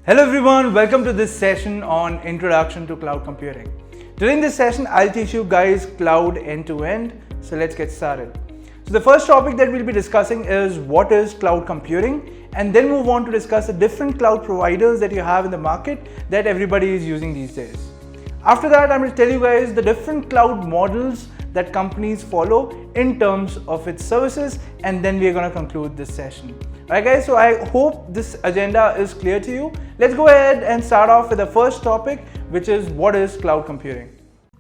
Hello everyone, welcome to this session on Introduction to Cloud Computing. During this session, I'll teach you guys cloud end to end. So let's get started. So the first topic that we'll be discussing is what is cloud computing, and then move on to discuss the different cloud providers that you have in the market that everybody is using these days. After that, I'm going to tell you guys the different cloud models that companies follow in terms of its services, and then we're going to conclude this session. Alright guys, so I hope this agenda is clear to you. Let's go ahead and start off with the first topic, which is what is cloud computing.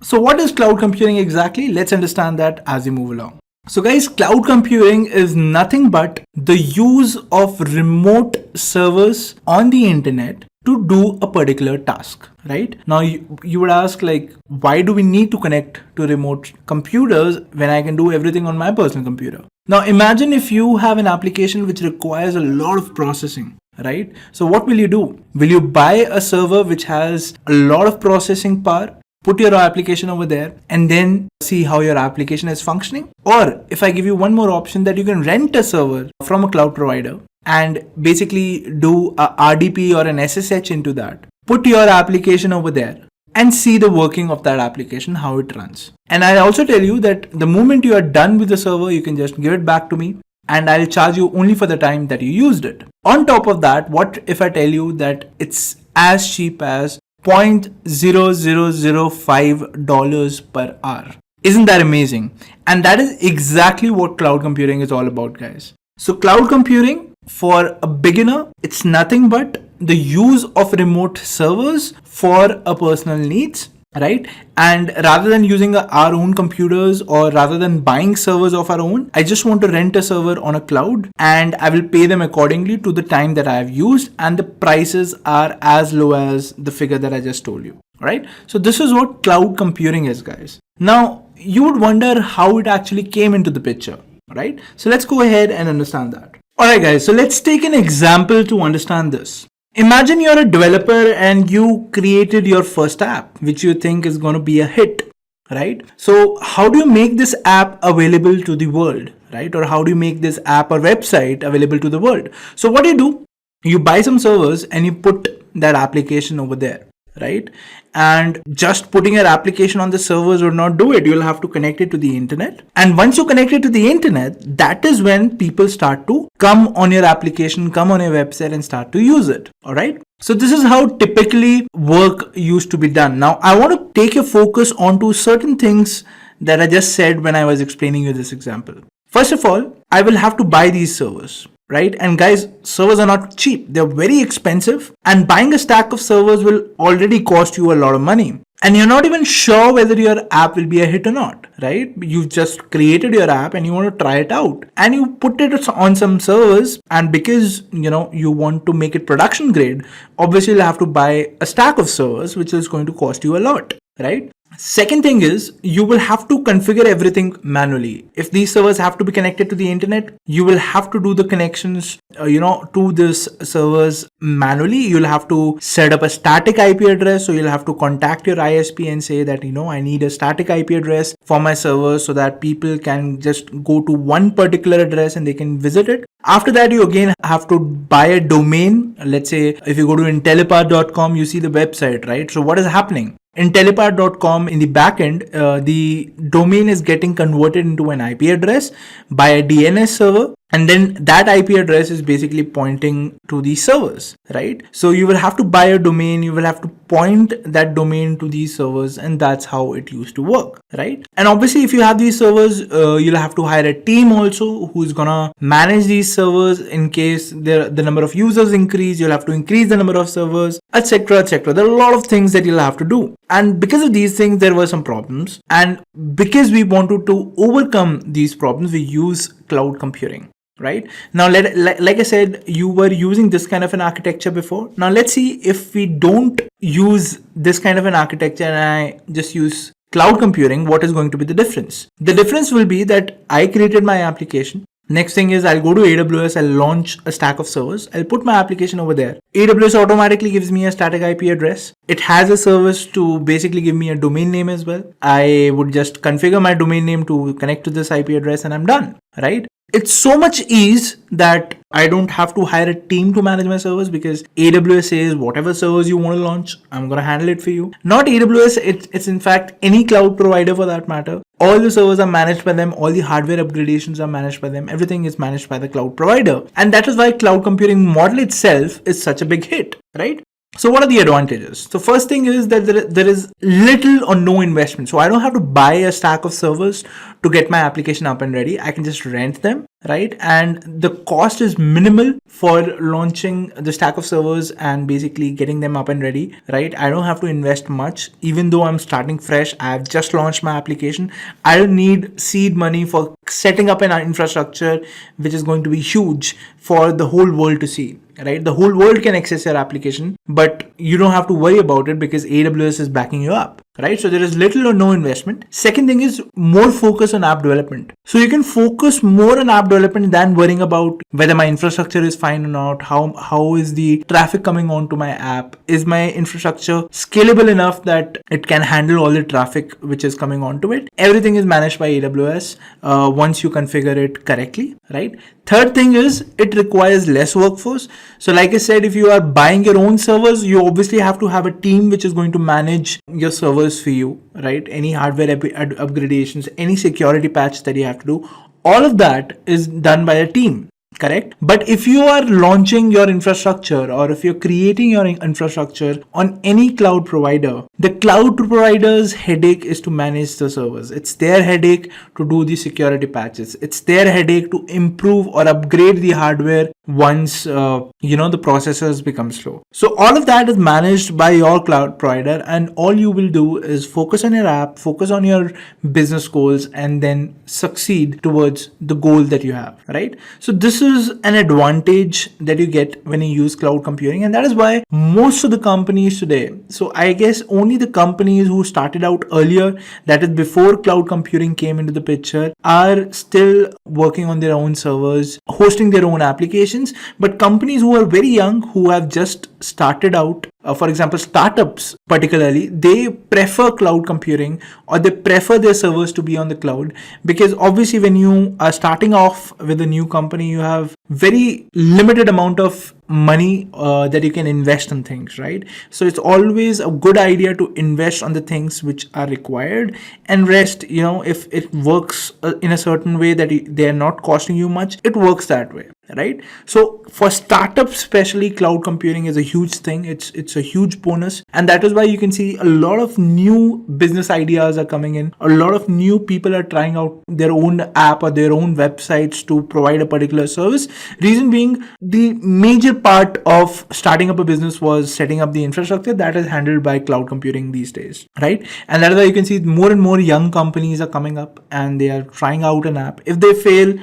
So what is cloud computing exactly? Let's understand that as we move along. So guys, cloud computing is nothing but the use of remote servers on the internet to do a particular task, right? Now you would ask, like, why do we need to connect to remote computers when I can do everything on my personal computer? Now imagine if you have an application which requires a lot of processing, right? So what will you do? Will you buy a server which has a lot of processing power, put your application over there, and then see how your application is functioning? Or if I give you one more option, that you can rent a server from a cloud provider and basically do a RDP or an SSH into that, put your application over there and see the working of that application, how it runs. And I'll also tell you that the moment you are done with the server, you can just give it back to me and I'll charge you only for the time that you used it. On top of that, what if I tell you that it's as cheap as $0.0005 per hour? Isn't that amazing? And that is exactly what cloud computing is all about, guys. So cloud computing, for a beginner, it's nothing but the use of remote servers for a personal needs, right? And rather than using our own computers, or rather than buying servers of our own, I just want to rent a server on a cloud and I will pay them accordingly to the time that I have used, and the prices are as low as the figure that I just told you, right? So this is what cloud computing is, guys. Now you would wonder how it actually came into the picture, right? So let's go ahead and understand that. Alright guys, so let's take an example to understand this. Imagine you're a developer and you created your first app, which you think is going to be a hit, right? So how do you make this app available to the world, right? Or how do you make this app or website available to the world? So what do? You buy some servers and you put that application over there, right? And just putting your application on the servers would not do it. You'll have to connect it to the internet. And once you connect it to the internet, that is when people start to come on your application, come on your website and start to use it. All right. So this is how typically work used to be done. Now I want to take your focus onto certain things that I just said when I was explaining you this example. First of all, I will have to buy these servers. Right? And guys, servers are not cheap. They're very expensive, and buying a stack of servers will already cost you a lot of money. And you're not even sure whether your app will be a hit or not, right? You've just created your app and you want to try it out, and you put it on some servers, and because you want to make it production grade, obviously you'll have to buy a stack of servers, which is going to cost you a lot, right? Second thing is, you will have to configure everything manually. If these servers have to be connected to the internet, you will have to do the connections, to this servers manually. You'll have to set up a static IP address. So you'll have to contact your ISP and say that, I need a static IP address for my servers so that people can just go to one particular address and they can visit it. After that, you again have to buy a domain. Let's say if you go to Intellipaat.com, you see the website, right? So what is happening? Intellipaat.com, in the backend, the domain is getting converted into an IP address by a DNS server, and then that IP address is basically pointing to the servers, right? So you will have to buy a domain, you will have to point that domain to these servers, and that's how it used to work, right? And obviously, if you have these servers, you'll have to hire a team also who's gonna manage these servers in case the number of users increase. You'll have to increase the number of servers, etc., etc. There are a lot of things that you'll have to do. And because of these things, there were some problems. And because we wanted to overcome these problems, we use cloud computing. Right now, like I said, you were using this kind of an architecture before. Now let's see if we don't use this kind of an architecture and I just use cloud computing, what is going to be the difference? The difference will be that I created my application. Next thing is I'll go to AWS, I'll launch a stack of servers, I'll put my application over there. AWS automatically gives me a static IP address. It has a service to basically give me a domain name as well. I would just configure my domain name to connect to this IP address and I'm done, right? It's so much ease that I don't have to hire a team to manage my servers, because AWS says whatever servers you want to launch, I'm going to handle it for you. Not AWS, it's in fact any cloud provider for that matter. All the servers are managed by them, all the hardware upgradations are managed by them, everything is managed by the cloud provider. And that is why cloud computing model itself is such a big hit, right? So what are the advantages? The first thing is that there is little or no investment. So I don't have to buy a stack of servers to get my application up and ready. I can just rent them, right? And the cost is minimal for launching the stack of servers and basically getting them up and ready, right? I don't have to invest much. Even though I'm starting fresh, I've just launched my application. I don't need seed money for setting up an infrastructure, which is going to be huge for the whole world to see. Right? The whole world can access your application, but you don't have to worry about it because AWS is backing you up, right? So there is little or no investment. Second thing is more focus on app development. So you can focus more on app development than worrying about whether my infrastructure is fine or not. How is the traffic coming onto my app? Is my infrastructure scalable enough that it can handle all the traffic which is coming onto it? Everything is managed by AWS once you configure it correctly, right? Third thing is it requires less workforce. So like I said, if you are buying your own servers, you obviously have to have a team which is going to manage your servers for you, right? Any hardware upgradations, any security patch that you have to do, all of that is done by a team. Correct. But if you are launching your infrastructure or if you're creating your infrastructure on any cloud provider, the cloud provider's headache is to manage the servers. It's their headache to do the security patches. It's their headache to improve or upgrade the hardware once the processors become slow. So all of that is managed by your cloud provider, and all you will do is focus on your app, focus on your business goals, and then succeed towards the goal that you have, right? So this is an advantage that you get when you use cloud computing, and that is why most of the companies today, so I guess only the companies who started out earlier, that is before cloud computing came into the picture, are still working on their own servers, hosting their own applications. But companies who are very young, who have just started out, for example, startups particularly, they prefer cloud computing, or they prefer their servers to be on the cloud, because obviously when you are starting off with a new company, you have very limited amount of money that you can invest in things, right? So it's always a good idea to invest on the things which are required, and rest, if it works in a certain way that they are not costing you much, it works that way, right? So for startups especially, cloud computing is a huge thing. It's a huge bonus, and that is why you can see a lot of new business ideas are coming in. A lot of new people are trying out their own app or their own websites to provide a particular service. Reason being, the major part of starting up a business was setting up the infrastructure that is handled by cloud computing these days, right? And that is why you can see more and more young companies are coming up and they are trying out an app. If they fail,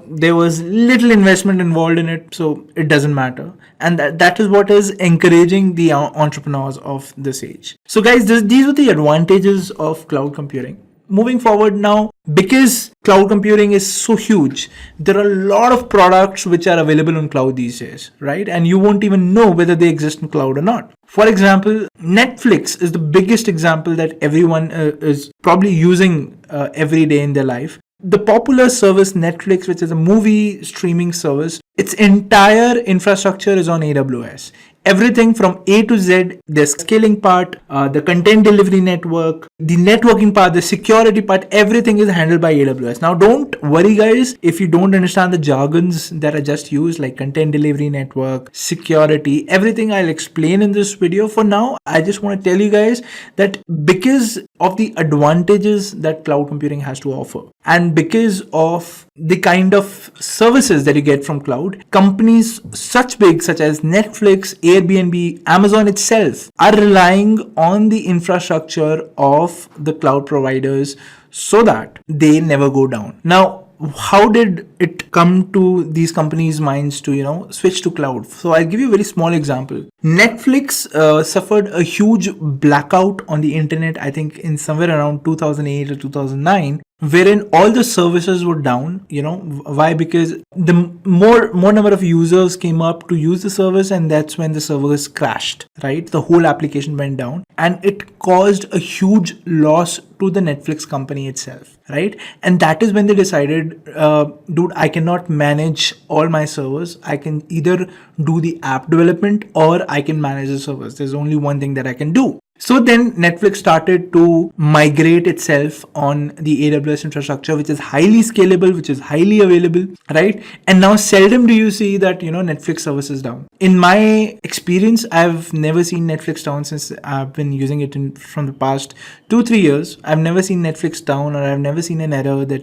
there was little investment involved in it, so it doesn't matter. And that is what is encouraging the entrepreneurs of this age. So guys, these are the advantages of cloud computing. Moving forward now, because cloud computing is so huge, there are a lot of products which are available on cloud these days, right? And you won't even know whether they exist in cloud or not. For example, Netflix is the biggest example that everyone is probably using every day in their life. The popular service Netflix, which is a movie streaming service, its entire infrastructure is on AWS. Everything from A to Z, the scaling part, the content delivery network, the networking part, the security part, everything is handled by AWS. Now, don't worry guys, if you don't understand the jargons that are just used, like content delivery network, security, everything I'll explain in this video. For now, I just want to tell you guys that because of the advantages that cloud computing has to offer, and because of the kind of services that you get from cloud, companies such as Netflix, Airbnb, Amazon itself are relying on the infrastructure of the cloud providers so that they never go down. Now, how did it come to these companies' minds to, switch to cloud? So I'll give you a very small example. Netflix suffered a huge blackout on the internet, I think in somewhere around 2008 or 2009, wherein all the services were down. Why? Because the more number of users came up to use the service, and that's when the service crashed, right? The whole application went down, and it caused a huge loss to the Netflix company itself, right? And that is when they decided, dude, I cannot manage all my servers. I can either do the app development or I can manage the servers. There's only one thing that I can do. So then Netflix started to migrate itself on the AWS infrastructure, which is highly scalable, which is highly available, right? And now seldom do you see that, Netflix service is down. In my experience, I've never seen Netflix down since I've been using it from the past 2-3 years. I've never seen Netflix down, or I've never seen an error that,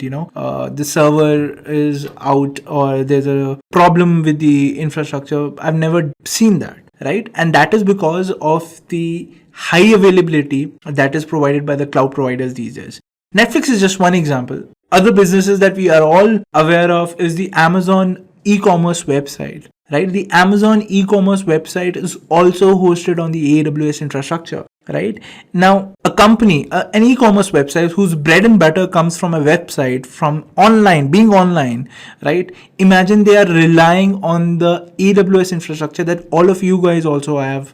the server is out or there's a problem with the infrastructure. I've never seen that, right? And that is because of the high availability that is provided by the cloud providers these days. Netflix is just one example. Other businesses that we are all aware of is the Amazon e-commerce website, right? The Amazon e-commerce website is also hosted on the AWS infrastructure, right? Now, a company, an e-commerce website whose bread and butter comes from a website, from being online, right? Imagine they are relying on the AWS infrastructure that all of you guys also have,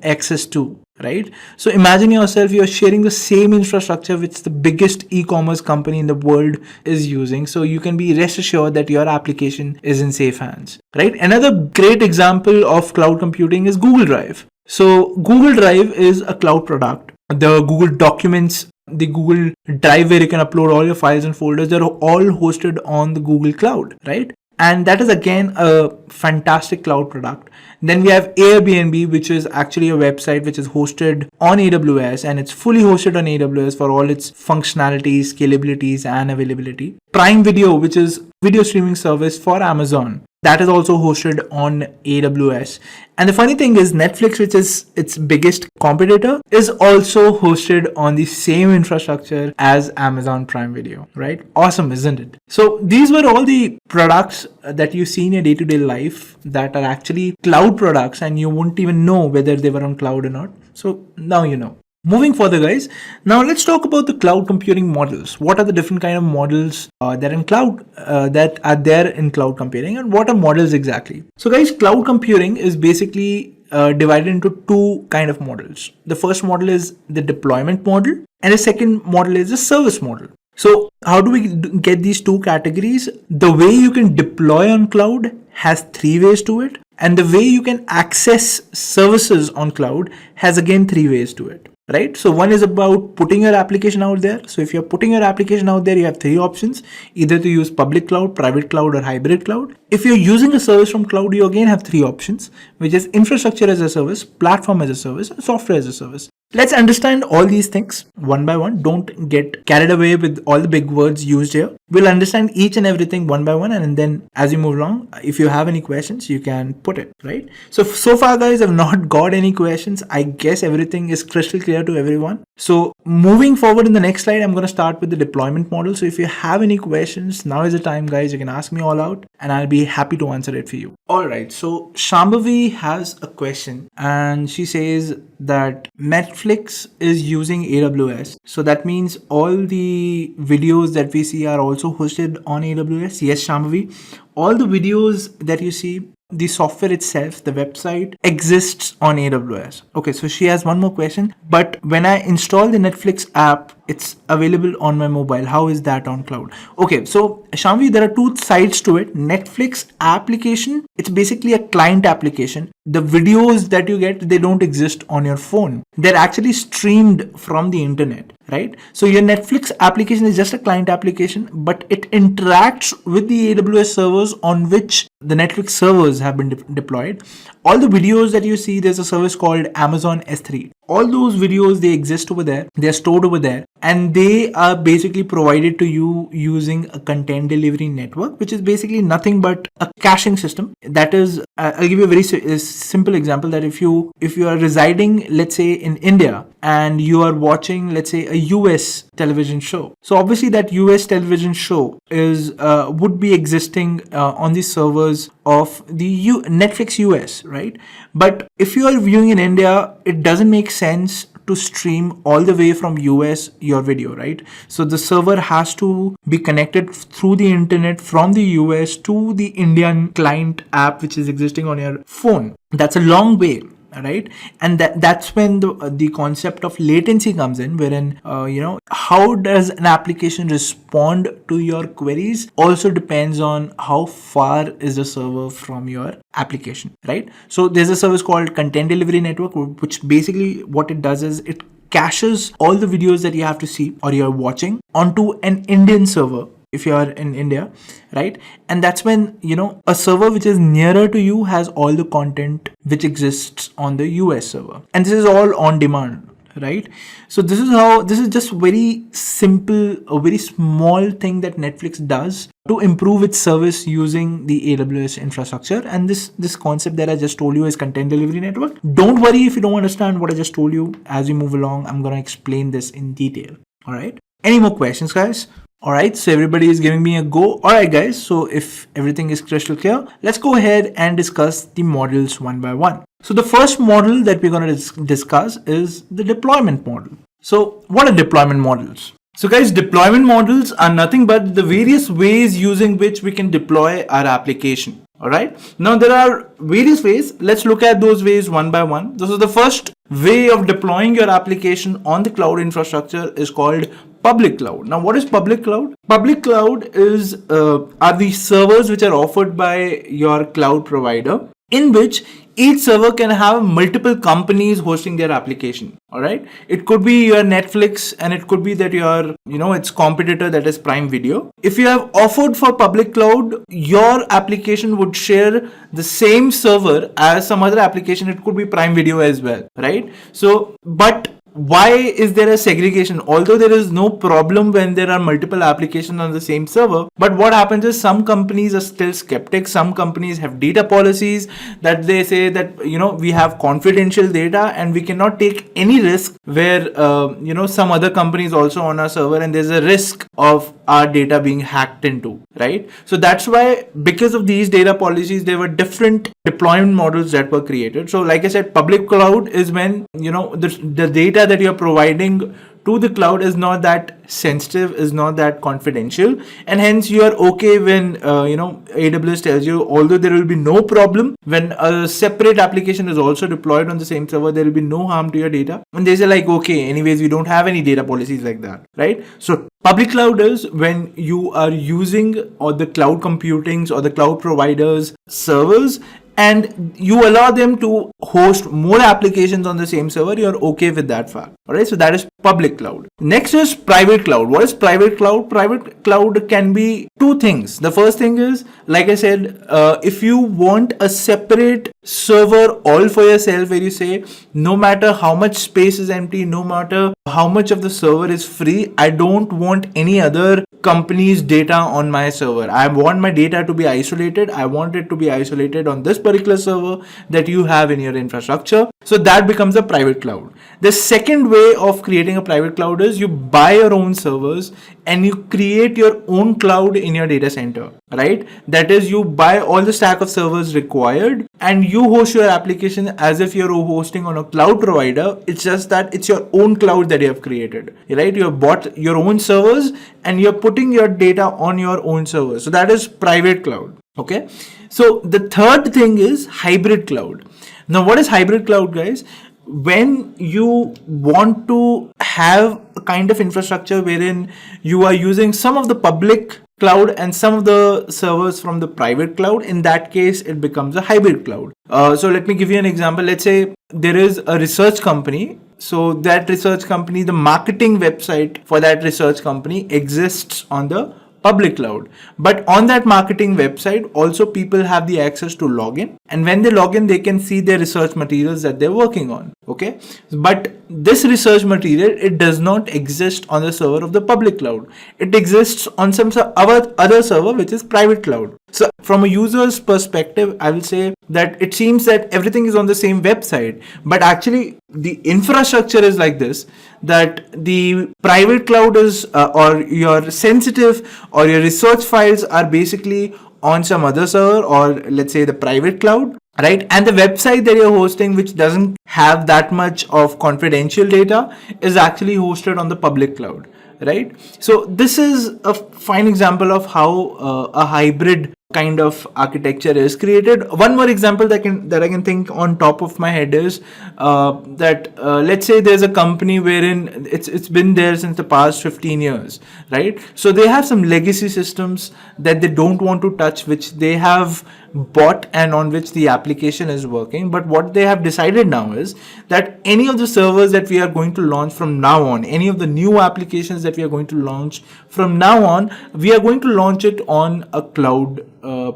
access to, right? So imagine yourself, you're sharing the same infrastructure which the biggest e-commerce company in the world is using. So you can be rest assured that your application is in safe hands, right? Another great example of cloud computing is Google Drive. So Google Drive is a cloud product. The Google Documents, the Google Drive where you can upload all your files and folders, they're all hosted on the Google Cloud, right? And that is again a fantastic cloud product. Then we have Airbnb, which is actually a website which is hosted on AWS, and it's fully hosted on AWS for all its functionalities, scalabilities, and availability. Prime Video, which is video streaming service for Amazon, that is also hosted on AWS. And the funny thing is Netflix, which is its biggest competitor, is also hosted on the same infrastructure as Amazon Prime Video, right? Awesome, isn't it? So these were all the products that you see in your day-to-day life that are actually cloud products, and you wouldn't even know whether they were on cloud or not. So now you know. Moving further, guys, now let's talk about the cloud computing models. What are the different kind of models that are in cloud that are there in cloud computing, and what are models exactly? So guys, cloud computing is basically divided into two kind of models. The first model is the deployment model, and the second model is the service model. So how do we get these two categories? The way you can deploy on cloud has 3 ways to it, and the way you can access services on cloud has again 3 ways to it. Right? So one is about putting your application out there. So if you're putting your application out there, you have 3 options, either to use public cloud, private cloud, or hybrid cloud. If you're using a service from cloud, you again have 3 options, which is infrastructure as a service, platform as a service, and software as a service. Let's understand all these things one by one. Don't get carried away with all the big words used here. We'll understand each and everything one by one, and then as you move along, if you have any questions, you can put it, right? So far, guys, I've not got any questions. I guess everything is crystal clear to everyone. So moving forward in the next slide, I'm going to start with the deployment model. So if you have any questions, now is the time, guys. You can ask me all out, and I'll be happy to answer it for you. All right. So Shambhavi has a question, and she says that Netflix is using AWS. So that means all the videos that we see are also hosted on AWS. Yes, Shambhavi, all the videos that you see, the software itself, the website exists on AWS. Okay, so she has one more question. But when I install the Netflix app, it's available on my mobile. How is that on cloud? Okay, so Shambhavi, there are 2 sides to it. Netflix application, it's basically a client application. The videos that you get, they don't exist on your phone. They're actually streamed from the internet, right? So your Netflix application is just a client application, but it interacts with the AWS servers on which the Netflix servers have been deployed. All the videos that you see, there's a service called Amazon S3. All those videos, they exist over there. They're stored over there, and they are basically provided to you using a content delivery network, which is basically nothing but a caching system. That is, I'll give you a very simple example, that if you are residing, let's say in India, and you are watching, let's say, a US television show. So obviously that US television show is would be existing on the servers of the Netflix US, right? But if you are viewing in India, it doesn't make sense to stream all the way from US your video, right? So the server has to be connected through the internet from the US to the Indian client app which is existing on your phone. That's a long way, right? And that's when the concept of latency comes in, wherein how does an application respond to your queries also depends on how far is the server from your application, right? So there's a service called Content Delivery Network, which basically what it does is it caches all the videos that you have to see or you're watching onto an Indian server if you are in India, right? And that's when, a server which is nearer to you has all the content which exists on the US server. And this is all on demand, right? So this is just very simple, a very small thing that Netflix does to improve its service using the AWS infrastructure. And this concept that I just told you is Content Delivery Network. Don't worry if you don't understand what I just told you. As we move along, I'm going to explain this in detail. All right. Any more questions, guys? Alright, so everybody is giving me a go. Alright guys, so if everything is crystal clear, let's go ahead and discuss the models one by one. So the first model that we're going to discuss is the deployment model. So what are deployment models? So guys, deployment models are nothing but the various ways using which we can deploy our application. Alright, now there are various ways. Let's look at those ways one by one. This is the first way of deploying your application on the cloud infrastructure is called public cloud. Now, what is public cloud? Public cloud are the servers which are offered by your cloud provider, in which each server can have multiple companies hosting their application. All right. It could be your Netflix, and it could be that your, its competitor, that is Prime Video. If you have offered for public cloud, your application would share the same server as some other application. It could be Prime Video as well, right? So, but why is there a segregation? Although there is no problem when there are multiple applications on the same server, but what happens is some companies are still skeptic. Some companies have data policies that they say that, we have confidential data and we cannot take any risk where, some other companies also on our server and there's a risk of our data being hacked into, right? So that's why, because of these data policies, there were different deployment models that were created. So like I said, public cloud is when, the data that you're providing to the cloud is not that sensitive, is not that confidential, and hence you are okay when AWS tells you, although there will be no problem when a separate application is also deployed on the same server, there will be no harm to your data, and they say like, okay, anyways, we don't have any data policies like that, right? So public cloud is when you are using or the cloud computings or the cloud providers servers, and you allow them to host more applications on the same server. You're okay with that fact. All right. So that is public cloud. Next is private cloud. What is private cloud? Private cloud can be two things. The first thing is, like I said, if you want a separate server all for yourself, where you say, no matter how much space is empty, no matter how much of the server is free, I don't want any other company's data on my server. I want my data to be isolated. I want it to be isolated on this particular server that you have in your infrastructure. So that becomes a private cloud. The second way of creating a private cloud is you buy your own servers and you create your own cloud in your data center, right? That is, you buy all the stack of servers required and you host your application as if you're hosting on a cloud provider. It's just that it's your own cloud that you have created, right? You have bought your own servers and you're putting your data on your own servers. So that is private cloud. Okay. So the third thing is hybrid cloud. Now, what is hybrid cloud, guys? When you want to have a kind of infrastructure wherein you are using some of the public cloud and some of the servers from the private cloud, in that case, it becomes a hybrid cloud. So let me give you an example. Let's say there is a research company. So that research company, the marketing website for that research company exists on the public cloud, but on that marketing website also people have the access to log in, and when they log in they can see their research materials that they're working on. Okay, but this research material, it does not exist on the server of the public cloud. It exists on some other server which is private cloud. So from a user's perspective, I will say that it seems that everything is on the same website, but actually the infrastructure is like this, that the private cloud is or your sensitive or your research files are basically on some other server, or let's say the private cloud, right? And the website that you're hosting, which doesn't have that much of confidential data, is actually hosted on the public cloud, right? So this is a fine example of how a hybrid kind of architecture is created. One more example that I can think on top of my head is that let's say there's a company wherein it's been there since the past 15 years, right? So they have some legacy systems that they don't want to touch, which they have bought and on which the application is working. But what they have decided now is that any of the servers that we are going to launch from now on, any of the new applications that we are going to launch from now on, we are going to launch it on a cloud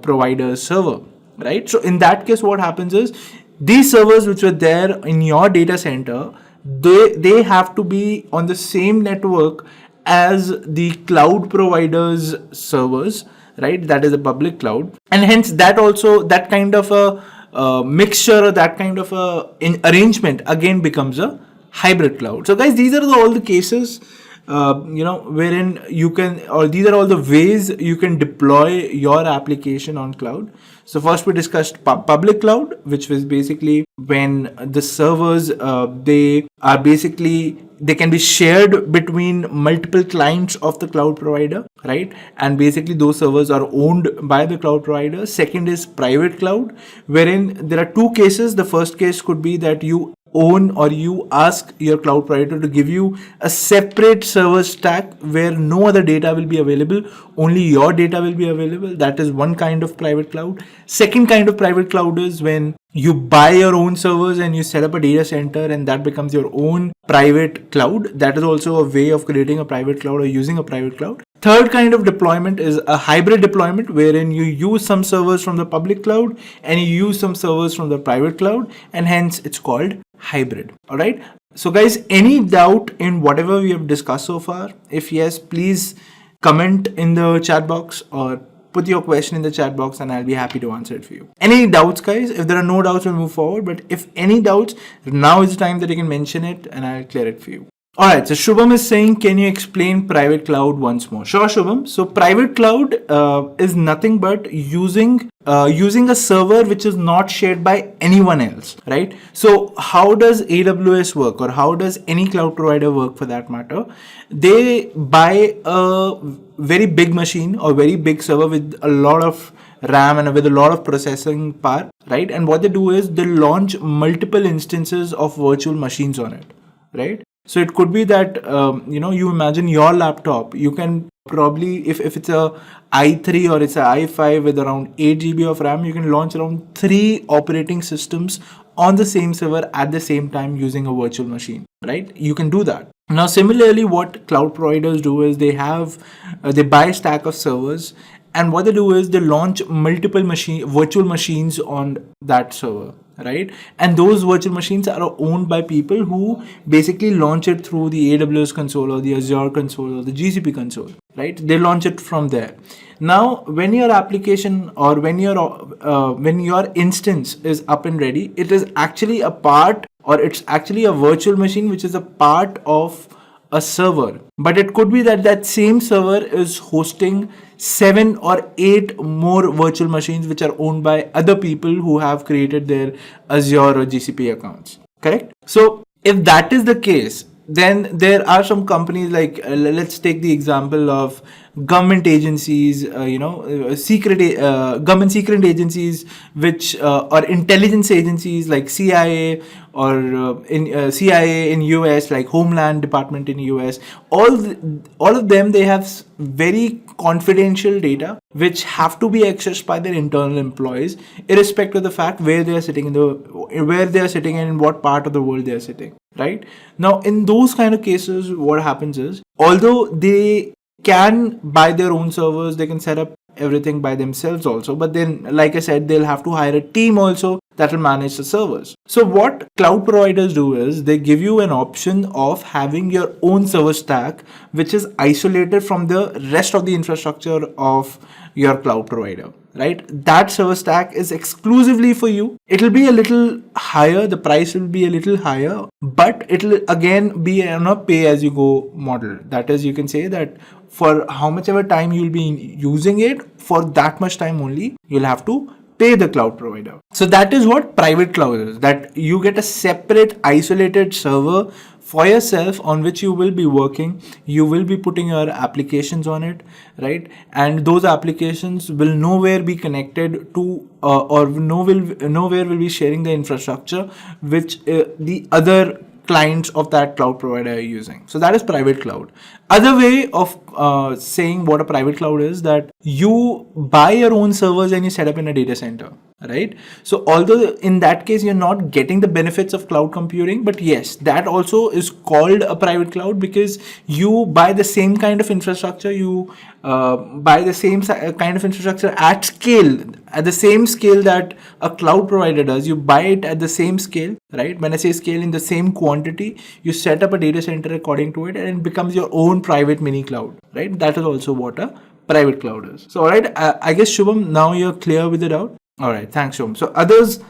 provider server, right? So in that case, what happens is these servers which were there in your data center, they have to be on the same network as the cloud providers servers, right? That is a public cloud, and hence that kind of a mixture, or that kind of a arrangement again becomes a hybrid cloud. So guys, these are all the cases wherein you can, or these are all the ways you can deploy your application on cloud. So first we discussed public cloud, which was basically when the servers they can be shared between multiple clients of the cloud provider, right? And basically those servers are owned by the cloud provider. Second is private cloud, wherein there are two cases. The first case could be that you own, or you ask your cloud provider to give you a separate server stack where no other data will be available, only your data will be available. That is one kind of private cloud. Second kind of private cloud is when you buy your own servers and you set up a data center, and that becomes your own private cloud. That is also a way of creating a private cloud or using a private cloud. Third kind of deployment is a hybrid deployment, wherein you use some servers from the public cloud and you use some servers from the private cloud, and hence it's called hybrid. All right. So guys, any doubt in whatever we have discussed so far? If yes, please comment in the chat box or put your question in the chat box and I'll be happy to answer it for you. Any doubts, guys? If there are no doubts, we'll move forward. But if any doubts, now is the time that you can mention it and I'll clear it for you. Alright, so Shubham is saying, can you explain private cloud once more? Sure, Shubham. So private cloud is nothing but using a server which is not shared by anyone else, right? So how does AWS work, or how does any cloud provider work for that matter? They buy a very big machine or very big server with a lot of RAM and with a lot of processing power, right? And what they do is they launch multiple instances of virtual machines on it, right? So it could be that, you imagine your laptop, you can probably, if it's a i3 or it's a i5 with around 8 GB of RAM, you can launch around 3 operating systems on the same server at the same time using a virtual machine, right? You can do that. Now, similarly, what cloud providers do is they buy a stack of servers, and what they do is they launch multiple virtual machines on that server, right? And those virtual machines are owned by people who basically launch it through the AWS console or the Azure console or the GCP console, right? They launch it from there. Now, when your application or when your instance is up and ready, it is actually a part, or it's actually a virtual machine which is a part of a server. But it could be that same server is hosting 7 or 8 more virtual machines which are owned by other people who have created their Azure or GCP accounts, correct? So if that is the case, then there are some companies like, let's take the example of government agencies, government secret agencies, which or intelligence agencies like CIA, or CIA in US, like Homeland Department in US. All of them, they have very confidential data which have to be accessed by their internal employees, irrespective of the fact where they are sitting and in what part of the world they are sitting, right? Now, in those kind of cases, what happens is, although they can buy their own servers, they can set up everything by themselves also, but then, like I said, they'll have to hire a team also that will manage the servers. So what cloud providers do is they give you an option of having your own server stack which is isolated from the rest of the infrastructure of your cloud provider, right? That server stack is exclusively for you. It'll be a little higher, the price will be a little higher, but it'll again be on a pay as you go model. That is, you can say that for how much ever time you'll be using it, for that much time only you'll have to pay the cloud provider. So that is what private cloud is, that you get a separate isolated server for yourself on which you will be working. You will be putting your applications on it, right? And those applications will nowhere be connected to or nowhere will be sharing the infrastructure which the other clients of that cloud provider are using. So that is private cloud. Other way of saying what a private cloud is, that you buy your own servers and you set up in a data center, right? So although in that case you're not getting the benefits of cloud computing, but yes, that also is called a private cloud because you buy the same kind of infrastructure, you buy the same kind of infrastructure at scale, at the same scale that a cloud provider does. You buy it at the same scale, right? When I say scale, in the same quantity, you set up a data center according to it and it becomes your own private mini cloud, right? That is also what a private cloud is. So, all right, I guess Shubham, now you're clear with the doubt. All right, thanks, Shubham. So others,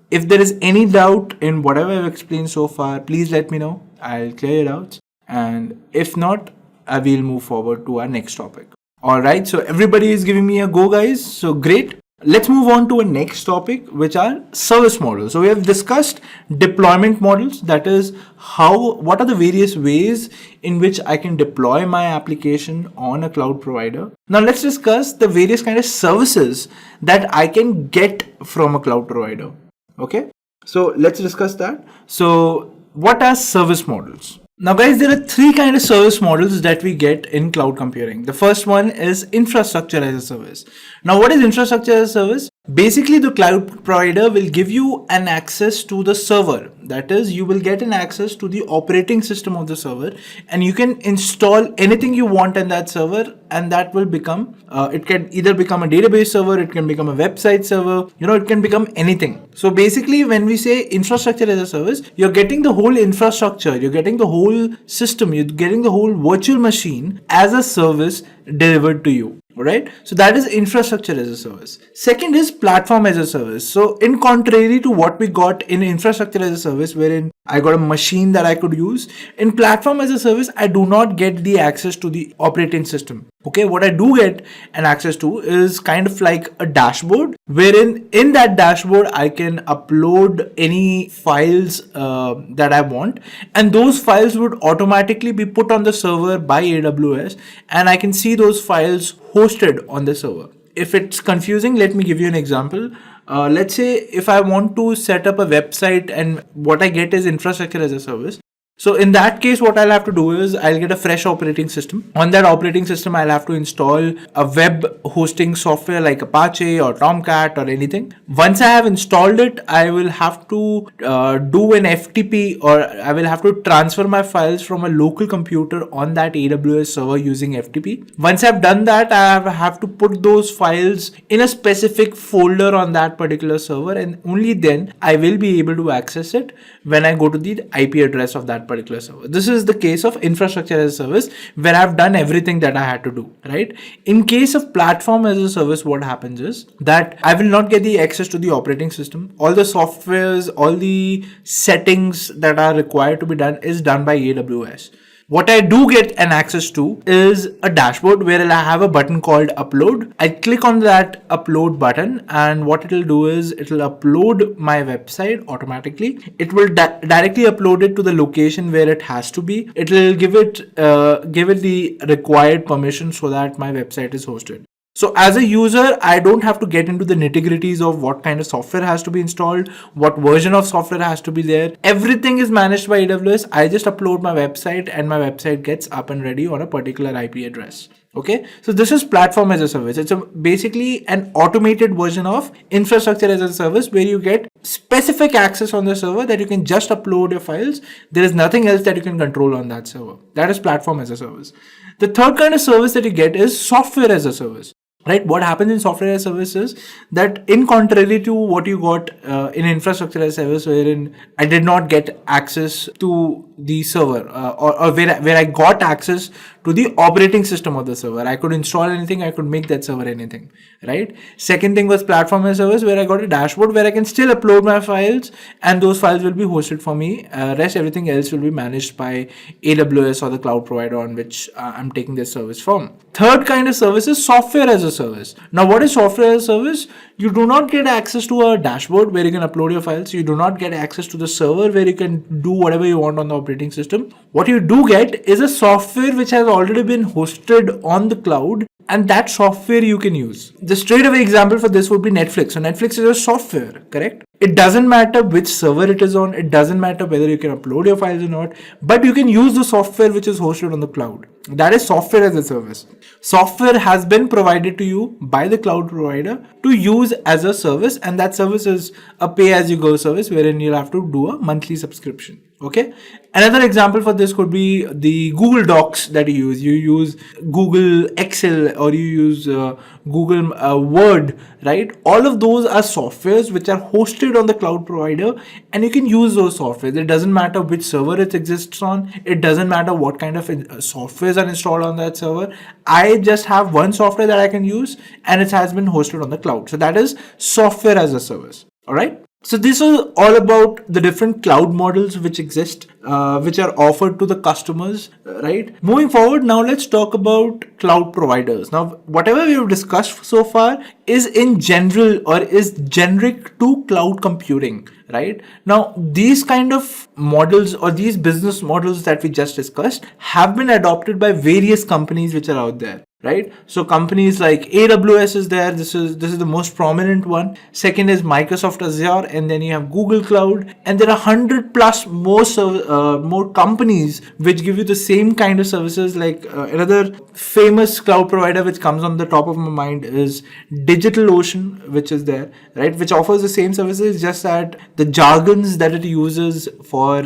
if there is any doubt in whatever I've explained so far, please let me know. I'll clear your doubts. And if not, I will move forward to our next topic. All right, so everybody is giving me a go, guys. So great. Let's move on to a next topic, which are service models. So we have discussed deployment models. That is what are the various ways in which I can deploy my application on a cloud provider. Now let's discuss the various kind of services that I can get from a cloud provider. Okay, so let's discuss that. So what are service models? Now guys, there are three kind of service models that we get in cloud computing. The first one is infrastructure as a service. Now what is infrastructure as a service? Basically, the cloud provider will give you an access to the server. That is, you will get an access to the operating system of the server and you can install anything you want in that server, and that will become, it can either become a database server, it can become a website server, it can become anything. So basically, when we say infrastructure as a service, you're getting the whole infrastructure, you're getting the whole system, you're getting the whole virtual machine as a service delivered to you. Right? So that is infrastructure as a service. Second is platform as a service. So in contrary to what we got in infrastructure as a service, wherein I got a machine that I could use, in platform as a service, I do not get the access to the operating system. Okay, what I do get an access to is kind of like a dashboard, wherein in that dashboard I can upload any files that I want, and those files would automatically be put on the server by AWS, and I can see those files hosted on the server. If it's confusing, let me give you an example. Let's say if I want to set up a website and what I get is infrastructure as a service. So in that case, what I'll have to do is I'll get a fresh operating system. On that operating system, I'll have to install a web hosting software like Apache or Tomcat or anything. Once I have installed it, I will have to do an FTP, or I will have to transfer my files from a local computer on that AWS server using FTP. Once I've done that, I have to put those files in a specific folder on that particular server, and only then I will be able to access it when I go to the IP address of that particular server. This is the case of infrastructure as a service, where I've done everything that I had to do, right? In case of platform as a service, what happens is that I will not get the access to the operating system. All the softwares, all the settings that are required to be done is done by AWS. What I do get an access to is a dashboard where I have a button called upload. I click on that upload button, and what it will do is it will upload my website automatically. It will directly upload it to the location where it has to be. It will give it the required permission so that my website is hosted. So as a user, I don't have to get into the nitty-gritties of what kind of software has to be installed, what version of software has to be there. Everything is managed by AWS. I just upload my website and my website gets up and ready on a particular IP address. Okay, so this is platform as a service. It's basically an automated version of infrastructure as a service, where you get specific access on the server that you can just upload your files. There is nothing else that you can control on that server. That is platform as a service. The third kind of service that you get is software as a service. Right? What happens in software as a service is that, in contrary to what you got in infrastructure as a service, wherein I did not get access to the server, or where I got access to the operating system of the server. I could install anything, I could make that server anything, right? Second thing was platform as a service, where I got a dashboard where I can still upload my files, and those files will be hosted for me. Rest everything else will be managed by AWS or the cloud provider on which I'm taking this service from. Third kind of service is software as a service. Now, what is software as a service? You do not get access to a dashboard where you can upload your files. You do not get access to the server where you can do whatever you want on the operating system. What you do get is a software which has already been hosted on the cloud, and that software you can use. The straight away example for this would be Netflix. So Netflix is a software, correct? It doesn't matter which server it is on. It doesn't matter whether you can upload your files or not, but you can use the software which is hosted on the cloud. That is software as a service. Software has been provided to you by the cloud provider to use as a service, and that service is a pay-as-you-go service wherein you'll have to do a monthly subscription. Okay. Another example for this could be the Google Docs that you use. You use Google Excel or you use Google Word, right? All of those are softwares which are hosted on the cloud provider, and you can use those softwares. It doesn't matter which server it exists on. It doesn't matter what kind of softwares are installed on that server. I just have one software that I can use, and it has been hosted on the cloud. So that is software as a service. All right. So this is all about the different cloud models which exist, which are offered to the customers, right? Moving forward, now let's talk about cloud providers. Now, whatever we have discussed so far is in general or is generic to cloud computing, right? Now, these kind of models or these business models that we just discussed have been adopted by various companies which are out there. Right, so companies like AWS is there. This is the most prominent one. Second is Microsoft Azure, and then you have Google Cloud, and there are 100 plus more companies which give you the same kind of services. Like another famous cloud provider which comes on the top of my mind is DigitalOcean, which is there, right, which offers the same services, just that the jargons that it uses for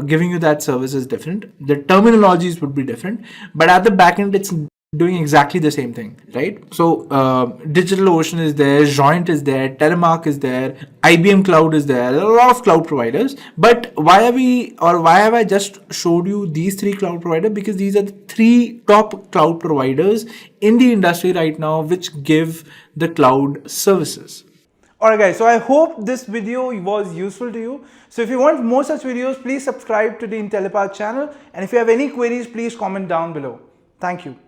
giving you that service is different. The terminologies would be different, but at the back end, it's doing exactly the same thing, right? So DigitalOcean is there, Joint is there, Telemark is there, IBM Cloud is there. There are a lot of cloud providers. But why have I just showed you these three cloud providers? Because these are the three top cloud providers in the industry right now which give the cloud services. Alright guys, so I hope this video was useful to you. So if you want more such videos, please subscribe to the Intellipaat channel. And if you have any queries, please comment down below. Thank you.